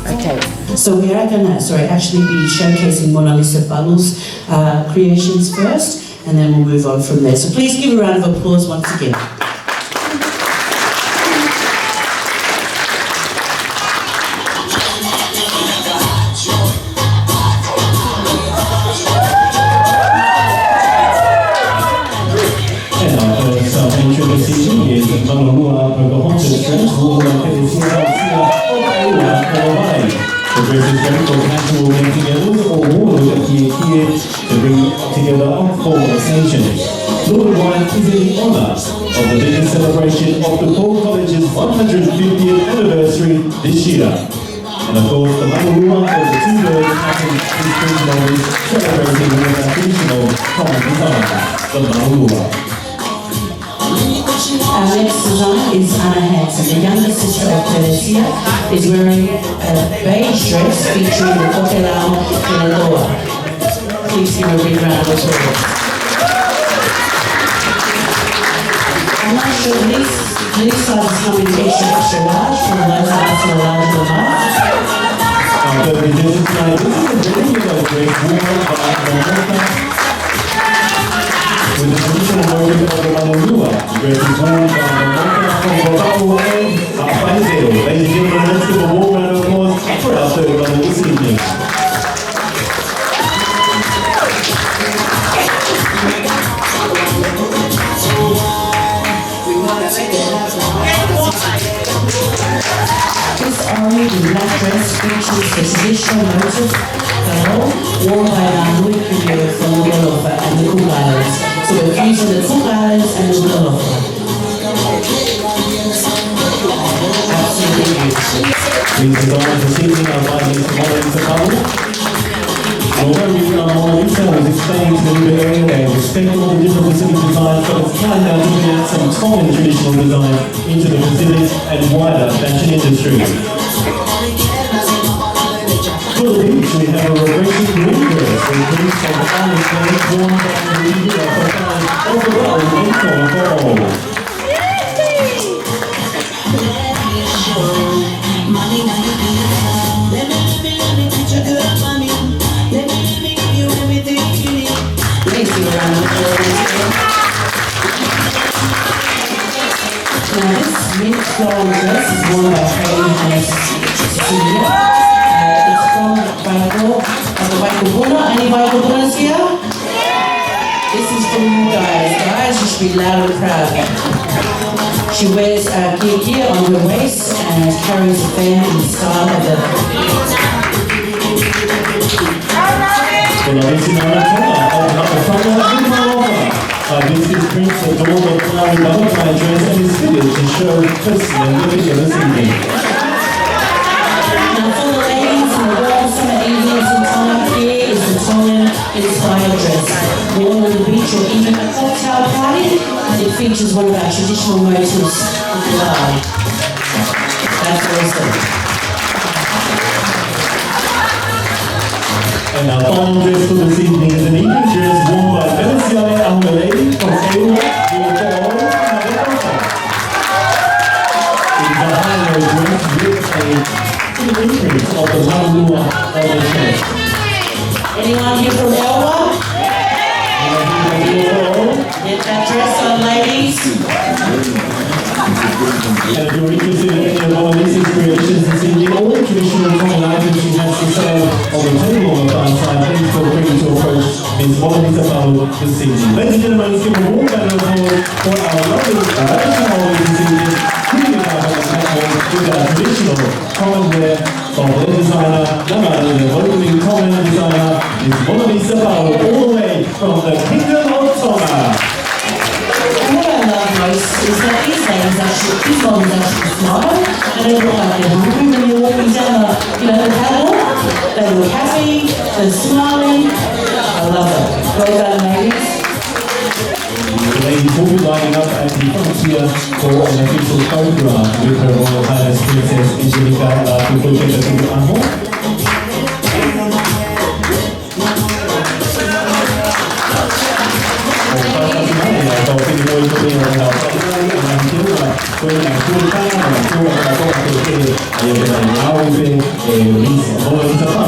Okay, so we are going to actually be showcasing Monalisa Palu's creations first, and then we'll move on from there. So please give a round of applause once again. This evening is Manalua Pocahontas dress, worn by Paula. The dress is ready for casual get-togethers or worn to appear here to bring together on 4 occasions. Lord White is in honour of the biggest celebration of the Paul College's 150th anniversary this year. And of course, the Manalua of the 2 birds pattern is celebrating one of our traditional Tongan designs, the Manalua. Our next design is Anna Hansen. The younger sister of Teresia is wearing a beige dress featuring the Kokelao Keneloa. Please give a big round of applause. I'm not sure these sizes come in extra large for those of us who are large or not. The musicians tonight, this is a very dress worn by Moimoi. With the traditional version of the Manalua, the dress is worn by Paula and Campbell. Ladies and gentlemen, let's give a warm round of applause for our third bundle this evening. This orange and black dress features the traditional motif worn by Moimoi from the Alofa and the Cook Islands. So we're fusing the Cook Islands and the Alofa. Absolutely beautiful. These designs this evening are by Monalisa Palu. Although Monalisa was explaining to the area they respect all the different Pacific designs, but it's time now to bring out some Tongan traditional designs into the Pacific and wider fashion industry. For the beach, we have a refreshing green dress with prints from the island flag worn by the leader of the world in Tonga. Now this mint floral dress is worn by Paula and Cecilia. It's from Baiko. Any Baiko here? This is from you guys. Guys, you should be loud and proud. She wears a gear on her waist and carries a fan in the style of the this is Prince adorned with flowery butterfly dress and is fitted to show personal and living this evening. Now for the ladies in the warm summer evenings in Tonga, here is the Tongan inspired dress. Worn on the beach or even a cocktail party, it features one of our traditional motifs of the line. That's awesome. And our final dress for this evening is an evening dress worn by Veneziale Angolesi from Paula. It is a high-low dress with a imprint of the Manalua on the chest. Anyone here from Elba? Get that dress on, ladies. And if you're interested in any of Monalisa's creations this evening, all the traditional Tongan items she has for sale on the table on the far side, please feel free to approach Ms. Monalisa Palu this evening. Ladies and gentlemen, let's give a warm round of applause for our lovely Maori this evening, who are on the platform with our traditional Tongan wear from their designer, the locally Tongan designer, Ms. Monalisa Palu, all the way from the Kingdom of Tonga. What I love most is that these models actually smile and they look like they're hungry when you're walking down the catwalk. They look happy, they're smiling. I love it. Well done, ladies. The ladies will be lining up at the frontier for an official photograph with Her Royal Highness Princess Angelica Latu. Monalisa